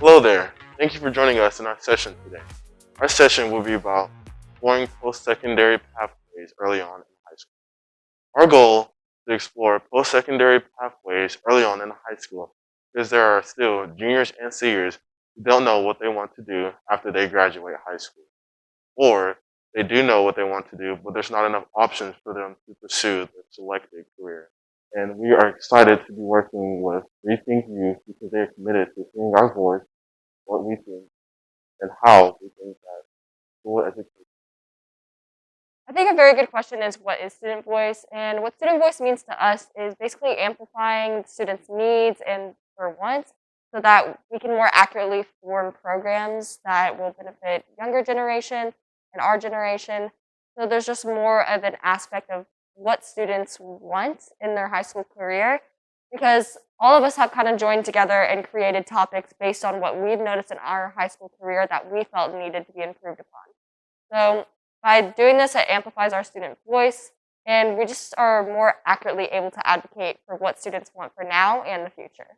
Hello there. Thank you for joining us in our session today. Our session will be about exploring post-secondary pathways early on in high school. Our goal is to explore post-secondary pathways early on in high school because there are still juniors and seniors who don't know what they want to do after they graduate high school. Or they do know what they want to do, but there's not enough options for them to pursue their selected career. And we are excited to be working with Rethink Youth because they are committed to hearing our voice, what we think, and how we think that school education. I think a very good question is what is student voice? And what student voice means to us is basically amplifying students' needs and their wants so that we can more accurately form programs that will benefit younger generation and our generation. So there's just more of an aspect of what students want in their high school career because all of us have kind of joined together and created topics based on what we've noticed in our high school career that we felt needed to be improved upon. So by doing this, it amplifies our student voice, and we just are more accurately able to advocate for what students want for now and the future.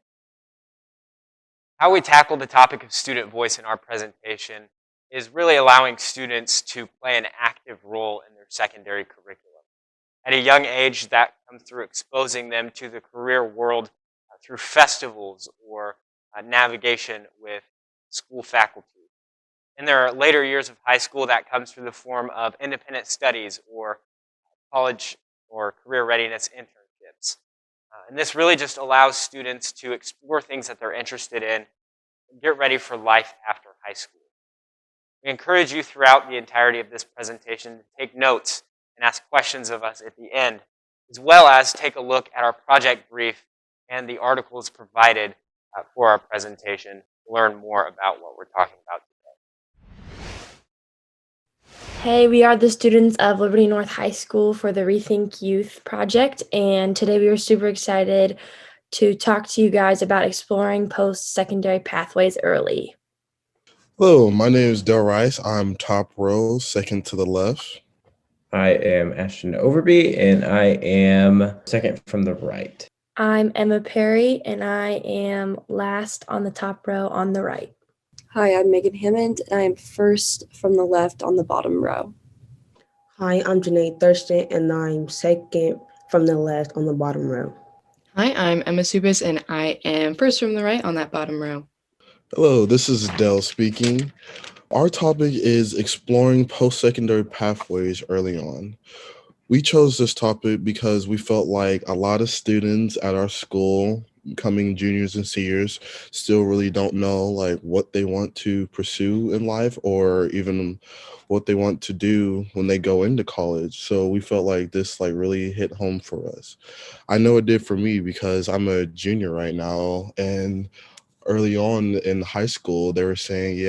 How we tackle the topic of student voice in our presentation is really allowing students to play an active role in their secondary curriculum. At a young age, that comes through exposing them to the career world through festivals or navigation with school faculty. In their later years of high school, that comes through the form of independent studies or college or career readiness internships. And this really just allows students to explore things that they're interested in and get ready for life after high school. We encourage you throughout the entirety of this presentation to take notes and ask questions of us at the end, as well as take a look at our project brief and the articles provided for our presentation to learn more about what we're talking about today. Hey, we are the students of Liberty North High School for the Rethink Youth project, and today we are super excited to talk to you guys about exploring post-secondary pathways early. Hello, my name is Del Rice. I'm top row, second to the left. I am Ashton Overby, and I am second from the right. I'm Emma Perry, and I am last on the top row on the right. Hi, I'm Megan Hammond, and I am first from the left on the bottom row. Hi, I'm Janae Thurston, and I'm second from the left on the bottom row. Hi, I'm Emma Subis, and I am first from the right on that bottom row. Hello, this is Del speaking. Our topic is exploring post-secondary pathways early on. We chose this topic because we felt like a lot of students at our school, coming juniors and seniors, still really don't know like what they want to pursue in life or even what they want to do when they go into college. So we felt like this like really hit home for us. I know it did for me because I'm a junior right now, and early on in high school they were saying,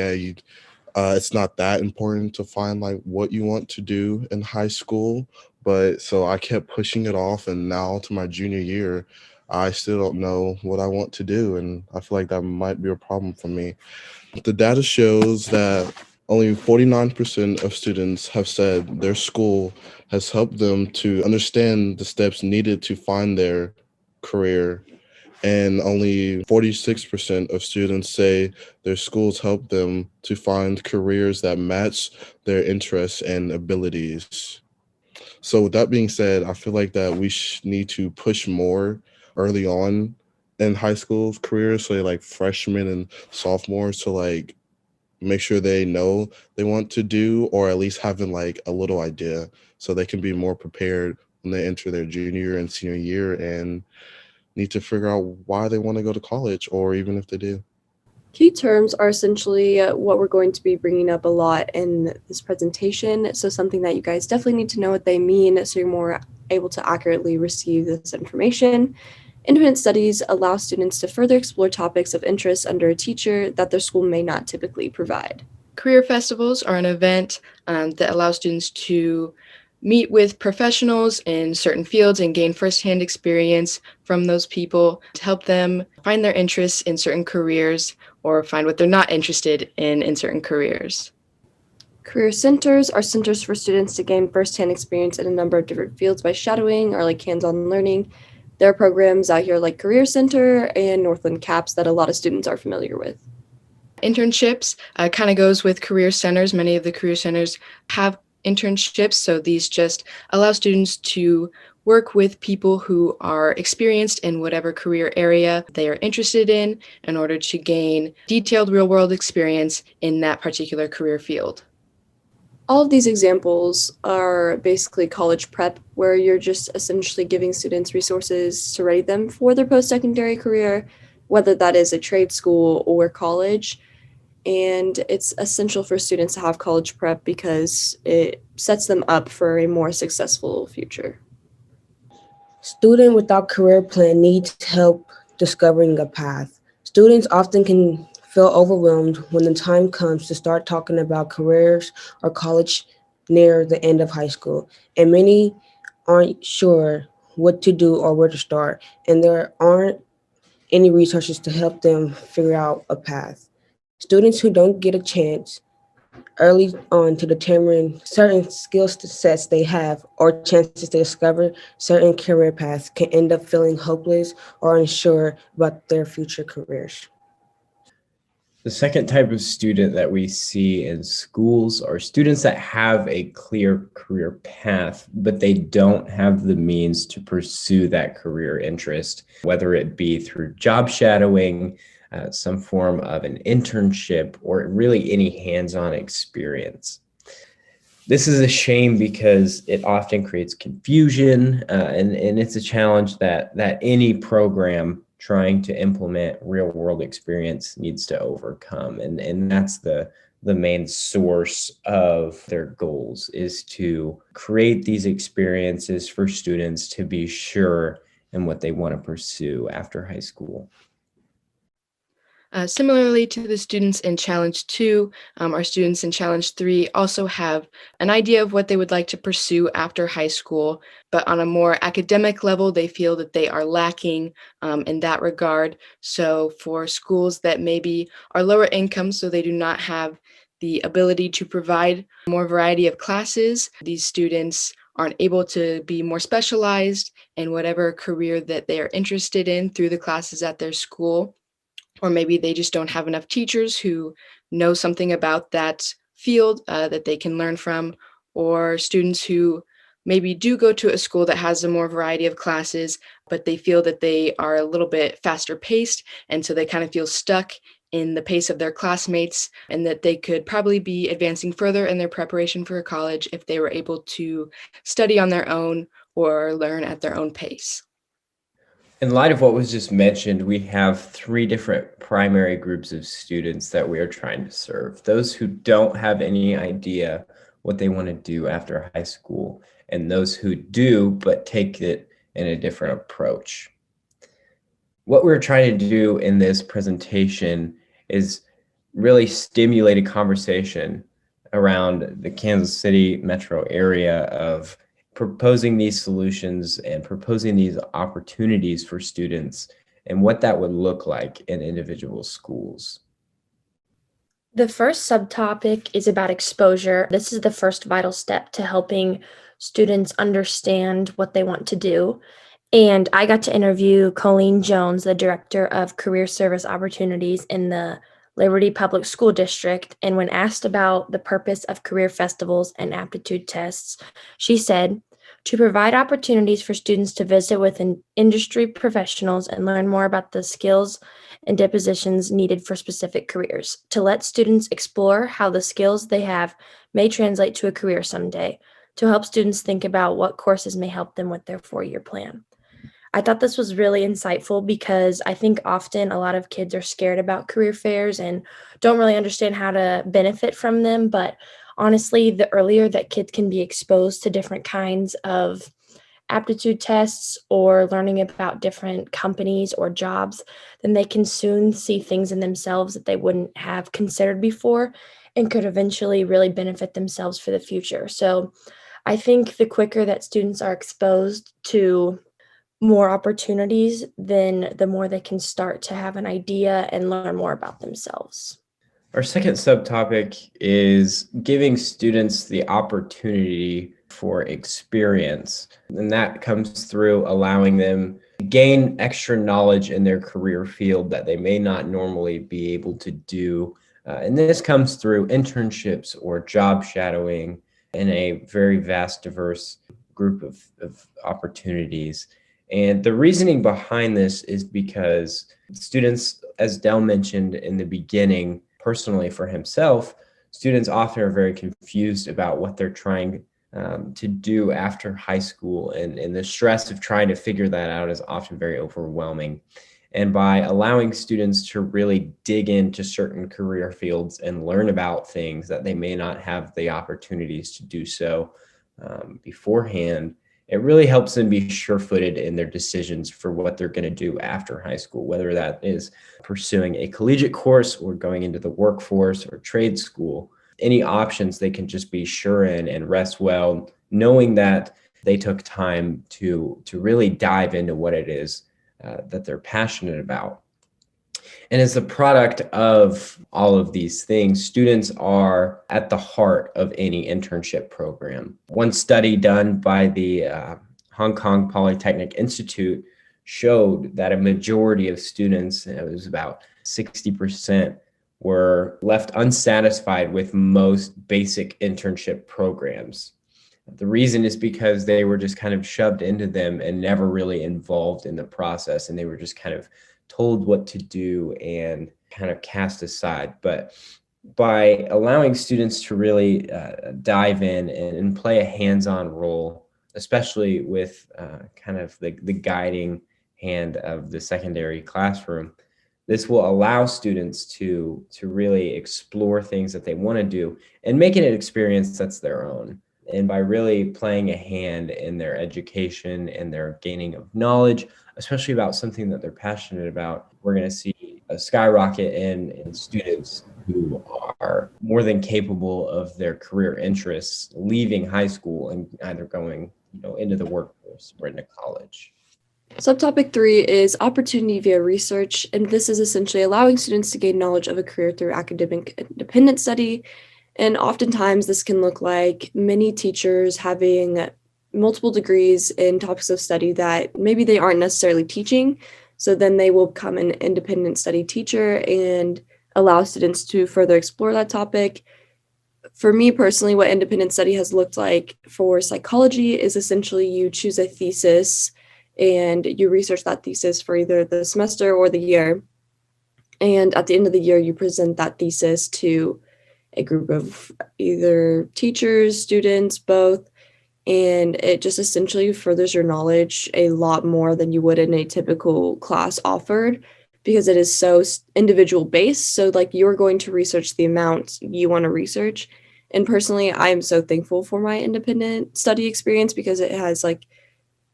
it's not that important to find like what you want to do in high school. But so I kept pushing it off, and now to my junior year, I still don't know what I want to do, and I feel like that might be a problem for me. The data shows that only 49% of students have said their school has helped them to understand the steps needed to find their career, and only 46% of students say their schools help them to find careers that match their interests and abilities. So with that being said, I feel like that we need to push more early on in high school careers, so like freshmen and sophomores, to like make sure they know they want to do, or at least having like a little idea so they can be more prepared when they enter their junior and senior year and need to figure out why they want to go to college, or even if they do. Key terms are essentially what we're going to be bringing up a lot in this presentation. So something that you guys definitely need to know what they mean so you're more able to accurately receive this information. Independent studies allow students to further explore topics of interest under a teacher that their school may not typically provide. Career festivals are an event that allows students to meet with professionals in certain fields and gain firsthand experience from those people to help them find their interests in certain careers or find what they're not interested in certain careers. Career centers are centers for students to gain firsthand experience in a number of different fields by shadowing or like hands-on learning. There are programs out here like Career Center and Northland CAPS that a lot of students are familiar with. Internships kind of goes with career centers. Many of the career centers have internships, so these just allow students to work with people who are experienced in whatever career area they are interested in order to gain detailed real-world experience in that particular career field. All of these examples are basically college prep, where you're just essentially giving students resources to ready them for their post-secondary career, whether that is a trade school or college. And it's essential for students to have college prep because it sets them up for a more successful future. Student without career plan needs help discovering a path. Students often can feel overwhelmed when the time comes to start talking about careers or college near the end of high school, and many aren't sure what to do or where to start, and there aren't any resources to help them figure out a path. Students who don't get a chance early on to determine certain skill sets they have or chances to discover certain career paths can end up feeling hopeless or unsure about their future careers. The second type of student that we see in schools are students that have a clear career path, but they don't have the means to pursue that career interest, whether it be through job shadowing, some form of an internship, or really any hands-on experience. This is a shame because it often creates confusion, and it's a challenge that any program trying to implement real world experience needs to overcome. And that's the main source of their goals, is to create these experiences for students to be sure in what they want to pursue after high school. Similarly to the students in Challenge 2, our students in Challenge 3 also have an idea of what they would like to pursue after high school, but on a more academic level, they feel that they are lacking in that regard. So for schools that maybe are lower income, so they do not have the ability to provide more variety of classes, these students aren't able to be more specialized in whatever career that they are interested in through the classes at their school. Or maybe they just don't have enough teachers who know something about that field that they can learn from, or students who maybe do go to a school that has a more variety of classes, but they feel that they are a little bit faster paced, and so they kind of feel stuck in the pace of their classmates, and that they could probably be advancing further in their preparation for college if they were able to study on their own or learn at their own pace. In light of what was just mentioned, we have three different primary groups of students that we are trying to serve. Those who don't have any idea what they want to do after high school, and those who do, but take it in a different approach. What we're trying to do in this presentation is really stimulate a conversation around the Kansas City metro area of proposing these solutions and proposing these opportunities for students and what that would look like in individual schools. The first subtopic is about exposure. This is the first vital step to helping students understand what they want to do. And I got to interview Colleen Jones, the Director of Career Service Opportunities in the Liberty Public School District. And when asked about the purpose of career festivals and aptitude tests, she said, to provide opportunities for students to visit with industry professionals and learn more about the skills and dispositions needed for specific careers, to let students explore how the skills they have may translate to a career someday, to help students think about what courses may help them with their 4-year plan. I thought this was really insightful because I think often a lot of kids are scared about career fairs and don't really understand how to benefit from them. But honestly, the earlier that kids can be exposed to different kinds of aptitude tests or learning about different companies or jobs, then they can soon see things in themselves that they wouldn't have considered before and could eventually really benefit themselves for the future. So I think the quicker that students are exposed to more opportunities, then the more they can start to have an idea and learn more about themselves. Our second subtopic is giving students the opportunity for experience. And that comes through allowing them to gain extra knowledge in their career field that they may not normally be able to do And this comes through internships or job shadowing in a very vast, diverse group of opportunities. And the reasoning behind this is because students, as Dell mentioned in the beginning, personally for himself, students often are very confused about what they're trying to do after high school. And the stress of trying to figure that out is often very overwhelming. And by allowing students to really dig into certain career fields and learn about things that they may not have the opportunities to do so beforehand, it really helps them be sure-footed in their decisions for what they're going to do after high school, whether that is pursuing a collegiate course or going into the workforce or trade school. Any options they can just be sure in and rest well, knowing that they took time to really dive into what it is that they're passionate about. And as a product of all of these things, students are at the heart of any internship program. One study done by the Hong Kong Polytechnic Institute showed that a majority of students, it was about 60%, were left unsatisfied with most basic internship programs. The reason is because they were just kind of shoved into them and never really involved in the process. And they were just kind of told what to do and kind of cast aside. But by allowing students to really dive in and play a hands-on role, especially with kind of the guiding hand of the secondary classroom, this will allow students to really explore things that they want to do and make it an experience that's their own. And by really playing a hand in their education and their gaining of knowledge, especially about something that they're passionate about, we're going to see a skyrocket in students who are more than capable of their career interests leaving high school and either going into the workforce or into college. Subtopic 3 is opportunity via research, and this is essentially allowing students to gain knowledge of a career through academic independent study. And oftentimes this can look like many teachers having multiple degrees in topics of study that maybe they aren't necessarily teaching. So then they will become an independent study teacher and allow students to further explore that topic. For me personally, what independent study has looked like for psychology is essentially you choose a thesis and you research that thesis for either the semester or the year. And at the end of the year, you present that thesis to a group of either teachers, students, both, and it just essentially furthers your knowledge a lot more than you would in a typical class offered because it is so individual based. So like you're going to research the amount you want to research. And personally, I am so thankful for my independent study experience because it has like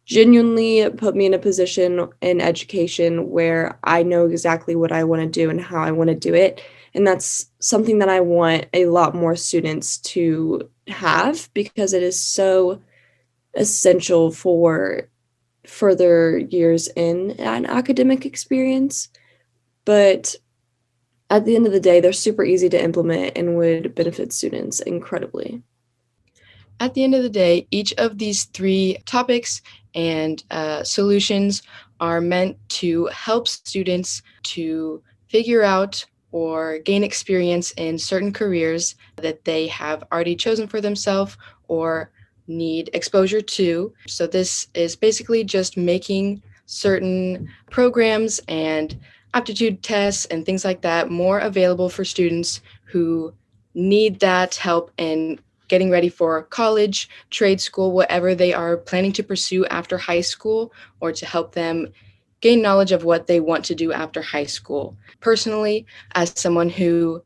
genuinely put me in a position in education where I know exactly what I want to do and how I want to do it. And that's something that I want a lot more students to have because it is so essential for further years in an academic experience. But at the end of the day, they're super easy to implement and would benefit students incredibly. At the end of the day, each of these 3 topics and solutions are meant to help students to figure out or gain experience in certain careers that they have already chosen for themselves or need exposure to. So this is basically just making certain programs and aptitude tests and things like that more available for students who need that help in getting ready for college, trade school, whatever they are planning to pursue after high school, or to help them gain knowledge of what they want to do after high school. Personally, as someone who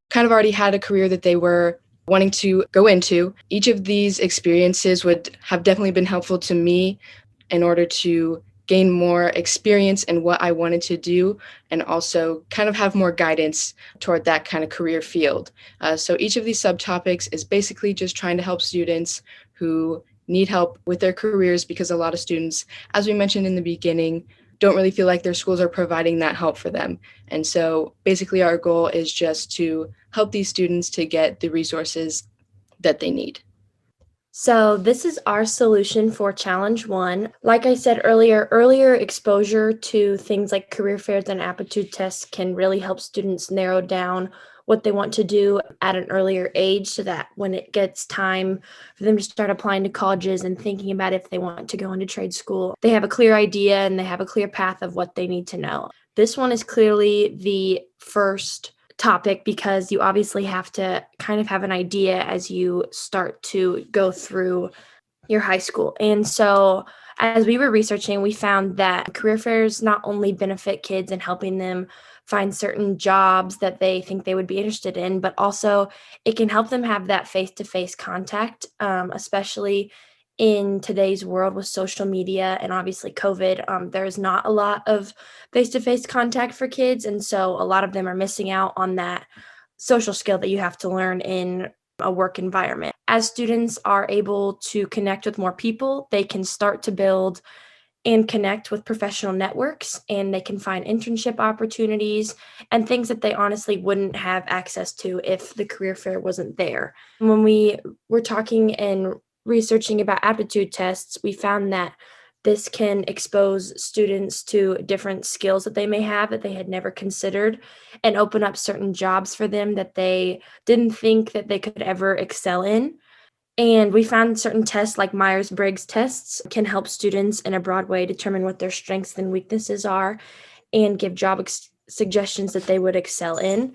kind of already had a career that they were wanting to go into, each of these experiences would have definitely been helpful to me in order to gain more experience in what I wanted to do and also kind of have more guidance toward that kind of career field. So each of these subtopics is basically just trying to help students who need help with their careers because a lot of students, as we mentioned in the beginning, don't really feel like their schools are providing that help for them. And so basically our goal is just to help these students to get the resources that they need. So this is our solution for challenge 1. Like I said earlier exposure to things like career fairs and aptitude tests can really help students narrow down what they want to do at an earlier age so that when it gets time for them to start applying to colleges and thinking about if they want to go into trade school, they have a clear idea and they have a clear path of what they need to know. This one is clearly the first topic because you obviously have to kind of have an idea as you start to go through your high school. And so as we were researching, we found that career fairs not only benefit kids in helping them find certain jobs that they think they would be interested in, but also it can help them have that face-to-face contact, especially in today's world with social media and obviously COVID. There's not a lot of face-to-face contact for kids, and so a lot of them are missing out on that social skill that you have to learn in a work environment. As students are able to connect with more people, they can start to build and connect with professional networks, and they can find internship opportunities and things that they honestly wouldn't have access to if the career fair wasn't there. When we were talking and researching about aptitude tests, we found that this can expose students to different skills that they may have that they had never considered and open up certain jobs for them that they didn't think that they could ever excel in. And we found certain tests like Myers-Briggs tests can help students in a broad way determine what their strengths and weaknesses are and give job suggestions that they would excel in.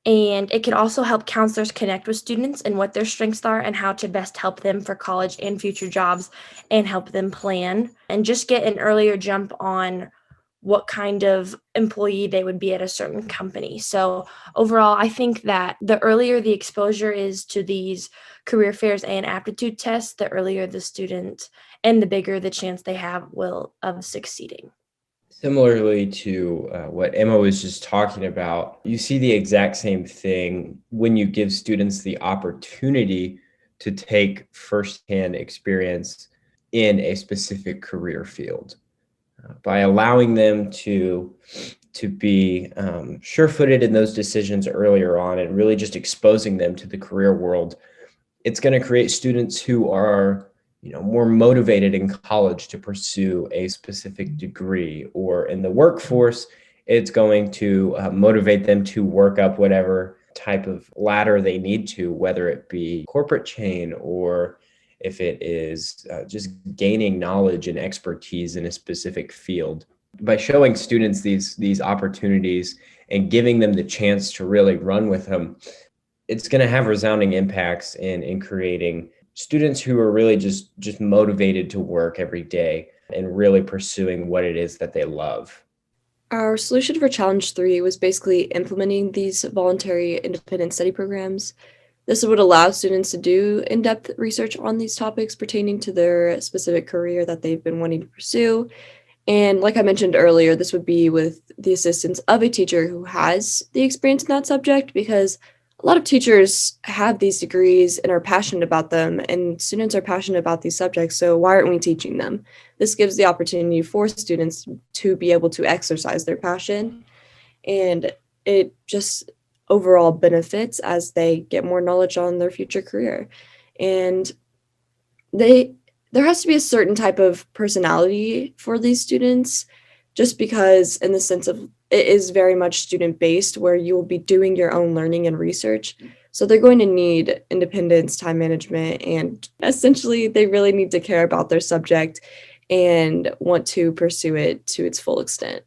And it can also help counselors connect with students and what their strengths are and how to best help them for college and future jobs and help them plan and just get an earlier jump on what kind of employee they would be at a certain company. So overall, I think that the earlier the exposure is to these career fairs and aptitude tests, the earlier the student and the bigger the chance they have will of succeeding. Similarly to what Emma was just talking about, you see the exact same thing when you give students the opportunity to take firsthand experience in a specific career field. By allowing them to be sure-footed in those decisions earlier on and really just exposing them to the career world, it's going to create students who are more motivated in college to pursue a specific degree, or in the workforce, it's going to motivate them to work up whatever type of ladder they need to, whether it be corporate chain or if it is just gaining knowledge and expertise in a specific field. By showing students these opportunities and giving them the chance to really run with them, it's going to have resounding impacts in creating students who are really just motivated to work every day and really pursuing what it is that they love. Our solution for Challenge 3 was basically implementing these voluntary independent study programs. This would allow students to do in-depth research on these topics pertaining to their specific career that they've been wanting to pursue. And like I mentioned earlier, this would be with the assistance of a teacher who has the experience in that subject, because a lot of teachers have these degrees and are passionate about them, and students are passionate about these subjects, so why aren't we teaching them? This gives the opportunity for students to be able to exercise their passion, and it just overall benefits as they get more knowledge on their future career. And there has to be a certain type of personality for these students, just because in the sense of it is very much student based, where you will be doing your own learning and research. So they're going to need independence, time management, and essentially they really need to care about their subject and want to pursue it to its full extent.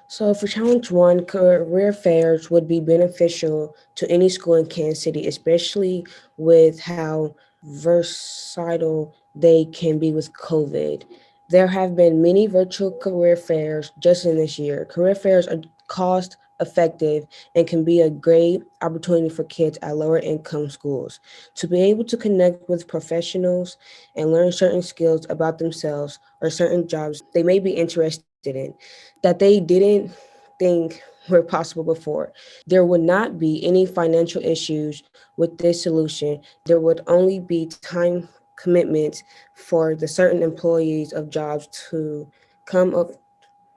So for Challenge 1, career fairs would be beneficial to any school in Kansas City, especially with how versatile they can be with COVID. There have been many virtual career fairs just in this year. Career fairs are cost effective and can be a great opportunity for kids at lower income schools to be able to connect with professionals and learn certain skills about themselves or certain jobs they may be interested in that they didn't think were possible before. There would not be any financial issues with this solution. There would only be time commitments for the certain employees of jobs to come up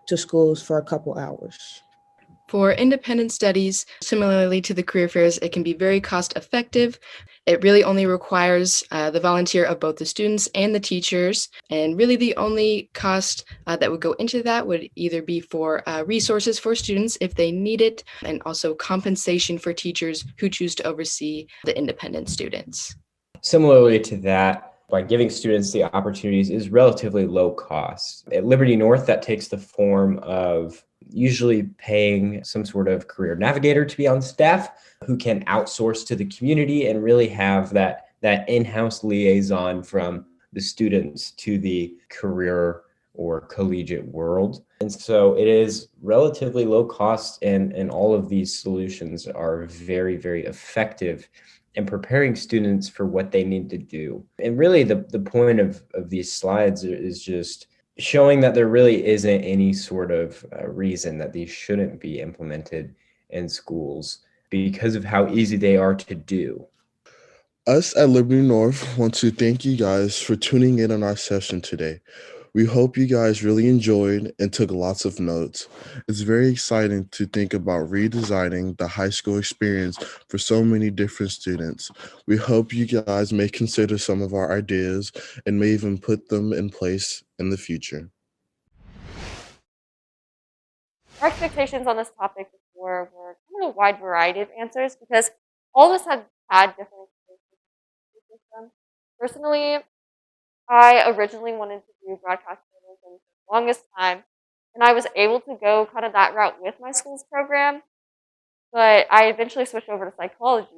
to schools for a couple hours. For independent studies, similarly to the career fairs, it can be very cost effective. It really only requires the volunteer of both the students and the teachers. And really the only cost that would go into that would either be for resources for students if they need it, and also compensation for teachers who choose to oversee the independent students. Similarly to that, by giving students the opportunities is relatively low cost. At Liberty North, that takes the form of usually paying some sort of career navigator to be on staff who can outsource to the community and really have that in-house liaison from the students to the career or collegiate world. And so it is relatively low cost, and all of these solutions are very, very effective and preparing students for what they need to do. And really the point of these slides is just showing that there really isn't any sort of reason that these shouldn't be implemented in schools because of how easy they are to do. Us at Liberty North want to thank you guys for tuning in on our session today. We hope you guys really enjoyed and took lots of notes. It's very exciting to think about redesigning the high school experience for so many different students. We hope you guys may consider some of our ideas and may even put them in place in the future. Our expectations on this topic before were kind of a wide variety of answers because all of us have had different experiences with them. Personally, I originally wanted to do broadcast journalism for the longest time, and I was able to go kind of that route with my school's program, but I eventually switched over to psychology,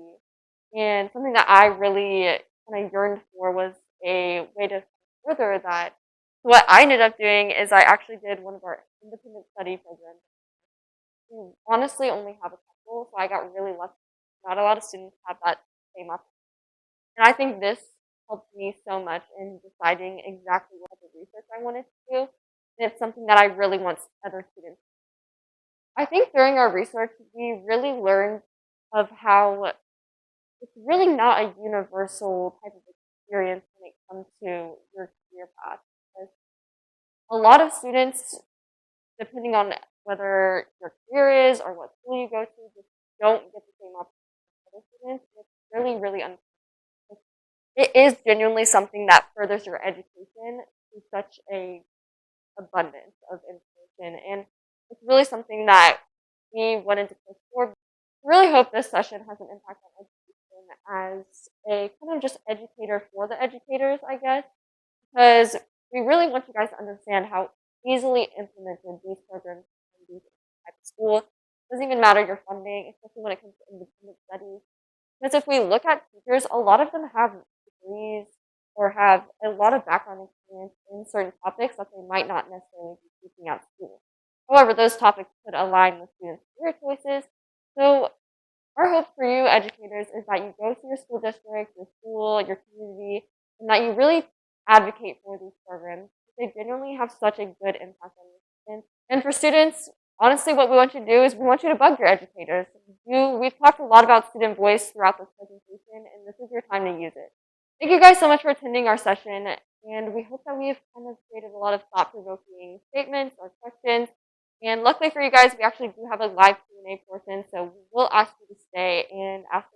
and something that I really kind of yearned for was a way to further that. So what I ended up doing is I actually did one of our independent study programs. We honestly only have a couple, so I got really lucky. Not a lot of students have that same opportunity. And I think this helped me so much in deciding exactly what type of research I wanted to do. And it's something that I really want other students. I think during our research, we really learned of how it's really not a universal type of experience when it comes to your career path. Because a lot of students, depending on whether your career is or what school you go to, just don't get the same opportunity as other students. It's really, really unfair. It is genuinely something that furthers your education through such a abundance of information, and it's really something that we wanted to push forward. I really hope this session has an impact on education as a kind of just educator for the educators, I guess, because we really want you guys to understand how easily implemented these programs can be in type of school. It doesn't even matter your funding, especially when it comes to independent studies. Because if we look at teachers, a lot of them have degrees or have a lot of background experience in certain topics that they might not necessarily be teaching at school. However, those topics could align with students' career choices. So our hope for you educators is that you go to your school district, your school, your community, and that you really advocate for these programs. They genuinely have such a good impact on your students. And for students, honestly, what we want you to do is we want you to bug your educators. We've talked a lot about student voice throughout this presentation, and this is your time to use it. Thank you guys so much for attending our session, and we hope that we've kind of created a lot of thought-provoking statements or questions. And luckily for you guys, we actually do have a live Q&A portion, so we will ask you to stay and ask